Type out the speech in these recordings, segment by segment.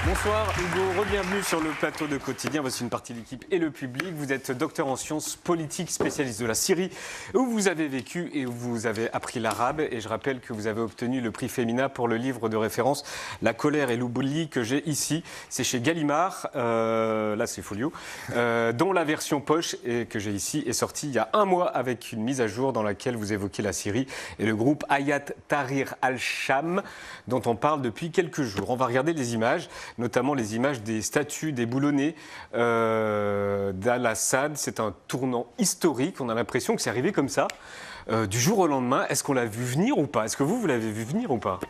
Bonsoir Hugo, re-bienvenue sur le plateau de Quotidien. Voici une partie de l'équipe et le public. Vous êtes docteur en sciences politiques, spécialiste de la Syrie, où vous avez vécu et où vous avez appris l'arabe. Et je rappelle que vous avez obtenu le prix Femina pour le livre de référence La colère et l'oubli que j'ai ici. C'est chez Gallimard, là c'est Folio, dont la version poche que j'ai ici est sortie il y a un mois avec une mise à jour dans laquelle vous évoquez la Syrie et le groupe Hayat Tahrir al-Sham dont on parle depuis quelques jours. On va regarder les images, notamment les images des statues déboulonnées d'Al-Assad. C'est un tournant historique, on a l'impression que c'est arrivé comme ça, du jour au lendemain. Est-ce qu'on l'a vu venir ou pas? Est-ce que vous l'avez vu venir ou pas?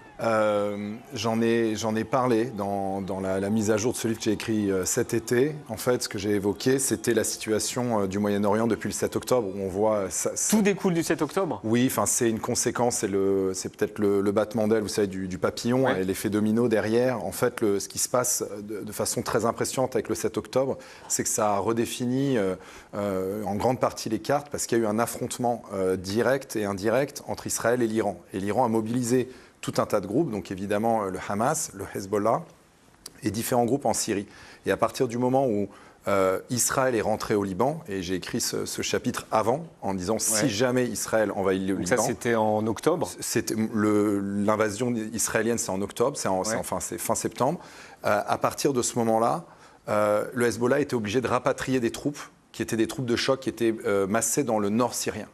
J'en ai parlé dans la mise à jour de ce livre que j'ai écrit cet été. En fait, ce que j'ai évoqué, c'était la situation du Moyen-Orient depuis le 7 octobre, où on voit... Tout découle du 7 octobre? Oui, c'est une conséquence, c'est peut-être le battement d'aile, vous savez, du papillon, ouais, et l'effet domino derrière. En fait, ce qui se passe de façon très impressionnante avec le 7 octobre, c'est que ça a redéfini en grande partie les cartes, parce qu'il y a eu un affrontement direct et indirect entre Israël et l'Iran. Et l'Iran a mobilisé tout un tas de groupes, donc évidemment le Hamas, le Hezbollah et différents groupes en Syrie. Et à partir du moment où Israël est rentré au Liban, et j'ai écrit ce chapitre avant, en disant si jamais Israël envahit le Liban... Ça, c'était en octobre? L'invasion israélienne, c'est en octobre, c'est fin septembre. À partir de ce moment-là, le Hezbollah était obligé de rapatrier des troupes, qui étaient des troupes de choc, qui étaient massées dans le nord syrien.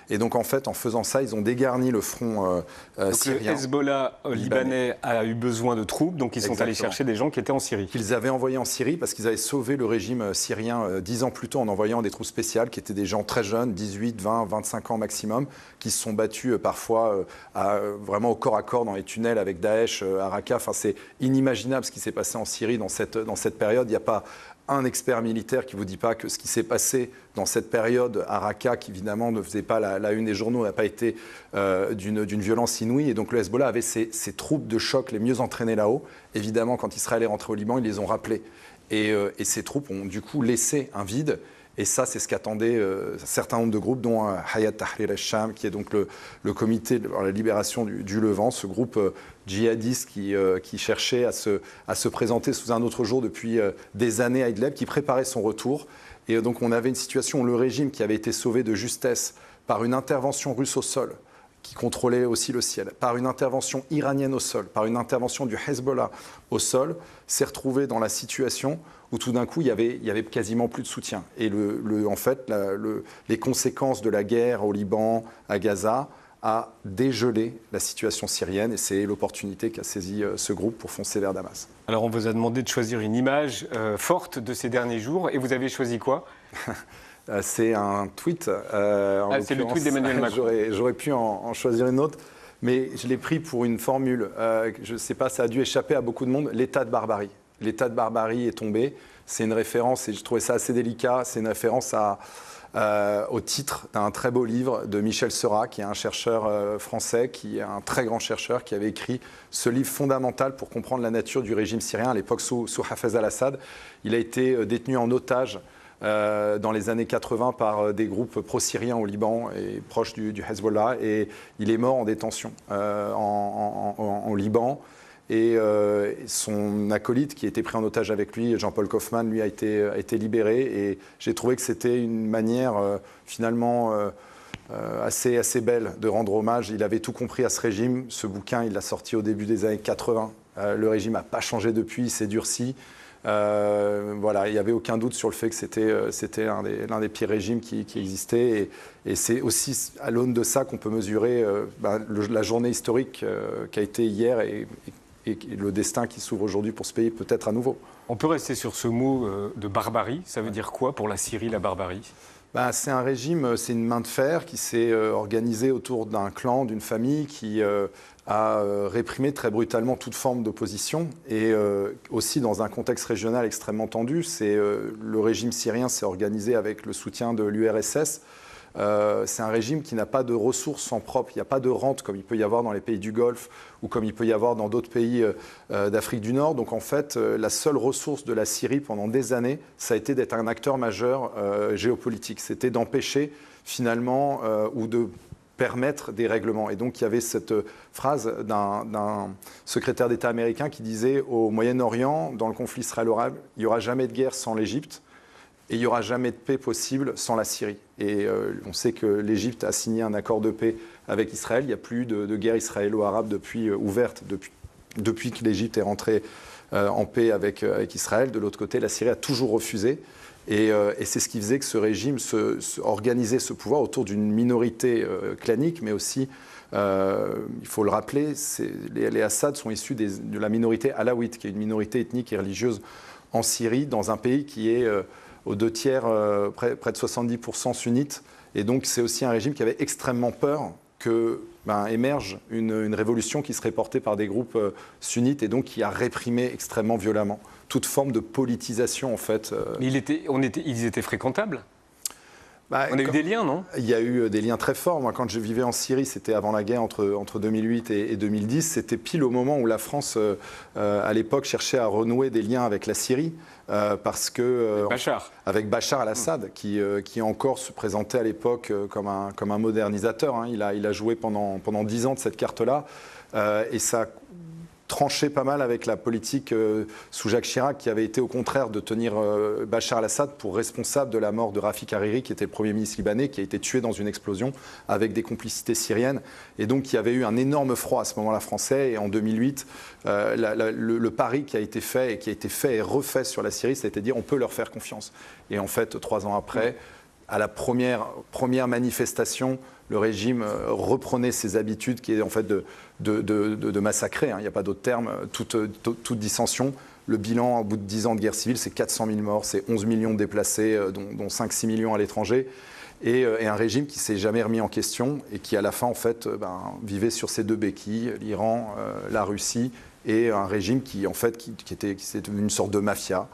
Et donc, en fait, en faisant ça, ils ont dégarni le front syrien. Le Hezbollah libanais a eu besoin de troupes, donc ils sont allés chercher des gens qui étaient en Syrie. Qu'ils avaient envoyés en Syrie parce qu'ils avaient sauvé le régime syrien 10 ans plus tôt en envoyant des troupes spéciales qui étaient des gens très jeunes, 18, 20, 25 ans maximum, qui se sont battus parfois vraiment au corps à corps dans les tunnels avec Daesh à Raqqa. Enfin, c'est inimaginable ce qui s'est passé en Syrie dans cette période. Il n'y a pas un expert militaire qui ne vous dit pas que ce qui s'est passé dans cette période à Raqqa, qui évidemment ne faisait pas la une des journaux, n'a pas été d'une violence inouïe. Et donc le Hezbollah avait ses troupes de choc les mieux entraînées là-haut. Évidemment, quand Israël est rentré au Liban, ils les ont rappelées. Et ces troupes ont du coup laissé un vide. Et ça, c'est ce qu'attendaient un certain nombre de groupes, dont Hayat Tahrir al-Sham, qui est donc le comité de la libération du Levant, ce groupe djihadiste qui cherchait à se présenter sous un autre jour depuis des années à Idlib, qui préparait son retour. Et donc on avait une situation où le régime, qui avait été sauvé de justesse par une intervention russe au sol, qui contrôlait aussi le ciel, par une intervention iranienne au sol, par une intervention du Hezbollah au sol, s'est retrouvé dans la situation où tout d'un coup, il y avait quasiment plus de soutien. Et en fait, les conséquences de la guerre au Liban, à Gaza, a dégelé la situation syrienne. Et c'est l'opportunité qu'a saisi ce groupe pour foncer vers Damas. Alors, on vous a demandé de choisir une image forte de ces derniers jours. Et vous avez choisi quoi? C'est un tweet. C'est le tweet d'Emmanuel Macron. J'aurais pu en choisir une autre. Mais je l'ai pris pour une formule. Je ne sais pas, ça a dû échapper à beaucoup de monde. L'état de barbarie. L'état de barbarie est tombé. C'est une référence, et je trouvais ça assez délicat, c'est une référence au titre d'un très beau livre de Michel Seurat, qui est un chercheur français, qui est un très grand chercheur, qui avait écrit ce livre fondamental pour comprendre la nature du régime syrien à l'époque sous Hafez al-Assad. Il a été détenu en otage dans les années 80 par des groupes pro-syriens au Liban et proches du Hezbollah, et il est mort en détention au Liban. Et son acolyte, qui était pris en otage avec lui, Jean-Paul Kaufmann, lui a été libéré. Et j'ai trouvé que c'était une manière finalement assez belle de rendre hommage. Il avait tout compris à ce régime. Ce bouquin, il l'a sorti au début des années 80. Le régime n'a pas changé depuis, il s'est durci. Voilà, il n'y avait aucun doute sur le fait que c'était l'un des pires régimes qui existait. Et c'est aussi à l'aune de ça qu'on peut mesurer la journée historique qu'a été hier et le destin qui s'ouvre aujourd'hui pour ce pays, peut-être à nouveau. On peut rester sur ce mot de barbarie. Ça veut dire quoi pour la Syrie, la barbarie? C'est un régime, c'est une main de fer qui s'est organisée autour d'un clan, d'une famille qui a réprimé très brutalement toute forme d'opposition. Et aussi dans un contexte régional extrêmement tendu, le régime syrien s'est organisé avec le soutien de l'URSS. C'est un régime qui n'a pas de ressources en propre, il n'y a pas de rente comme il peut y avoir dans les pays du Golfe ou comme il peut y avoir dans d'autres pays d'Afrique du Nord. Donc en fait, la seule ressource de la Syrie pendant des années, ça a été d'être un acteur majeur géopolitique. C'était d'empêcher finalement ou de permettre des règlements. Et donc il y avait cette phrase d'un secrétaire d'État américain qui disait au Moyen-Orient, dans le conflit israélo-arabe, il n'y aura jamais de guerre sans l'Égypte et il n'y aura jamais de paix possible sans la Syrie. Et on sait que l'Égypte a signé un accord de paix avec Israël. Il n'y a plus de guerre israélo-arabe ouverte depuis que l'Égypte est rentrée en paix avec Israël. De l'autre côté, la Syrie a toujours refusé. Et c'est ce qui faisait que ce régime organisait ce pouvoir autour d'une minorité clanique, mais aussi, il faut le rappeler, les Assad sont issus de la minorité alaouite, qui est une minorité ethnique et religieuse en Syrie, dans un pays qui est aux 2/3, près de 70% sunnite. Et donc c'est aussi un régime qui avait extrêmement peur que émerge une révolution qui serait portée par des groupes sunnites et donc qui a réprimé extrêmement violemment toute forme de politisation en fait. Mais ils étaient fréquentables. On a eu des liens, non? Il y a eu des liens très forts. Moi, quand je vivais en Syrie, c'était avant la guerre, entre 2008 et 2010. C'était pile au moment où la France, à l'époque, cherchait à renouer des liens avec la Syrie. Parce que avec Bachar al-Assad, qui encore se présentait à l'époque comme un modernisateur. Hein. Il a joué pendant 10 ans de cette carte-là. Et ça tranché pas mal avec la politique sous Jacques Chirac, qui avait été au contraire de tenir Bachar al-Assad pour responsable de la mort de Rafik Hariri, qui était le Premier ministre libanais, qui a été tué dans une explosion avec des complicités syriennes. Et donc il y avait eu un énorme froid à ce moment-là français. Et en 2008, le pari qui a été fait et refait sur la Syrie, ça a été de dire on peut leur faire confiance. Et en fait, 3 ans après, à la première manifestation, le régime reprenait ses habitudes qui est en fait de massacrer, hein, il n'y a pas d'autre terme, toute dissension. Le bilan, au bout de 10 ans de guerre civile, c'est 400 000 morts, c'est 11 millions de déplacés, dont 5-6 millions à l'étranger. Et un régime qui ne s'est jamais remis en question et qui, à la fin, en fait, vivait sur ses 2 béquilles, l'Iran, la Russie, et un régime qui s'est devenu une sorte de mafia.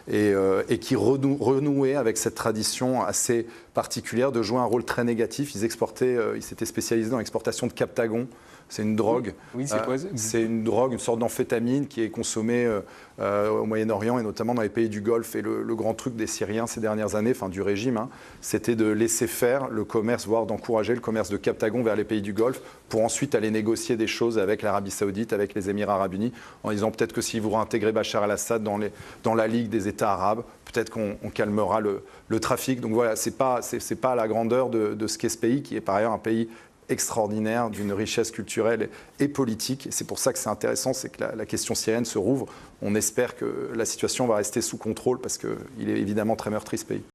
Et qui renouait avec cette tradition assez particulière de jouer un rôle très négatif. Ils s'étaient spécialisés dans l'exportation de Captagon. C'est une drogue. Oui, c'est quoi? C'est une drogue, une sorte d'amphétamine qui est consommée au Moyen-Orient et notamment dans les pays du Golfe. Et le grand truc des Syriens ces dernières années, enfin du régime, hein, c'était de laisser faire le commerce, voire d'encourager le commerce de Captagon vers les pays du Golfe pour ensuite aller négocier des choses avec l'Arabie Saoudite, avec les Émirats Arabes Unis, en disant peut-être que si vous réintégrez Bachar al-Assad dans la Ligue des États arabes, peut-être qu'on calmera le trafic. Donc voilà, c'est pas à la grandeur de ce qu'est ce pays, qui est par ailleurs un pays extraordinaire, d'une richesse culturelle et politique. Et c'est pour ça que c'est intéressant, c'est que la question syrienne se rouvre. On espère que la situation va rester sous contrôle parce qu'il est évidemment très meurtri, ce pays.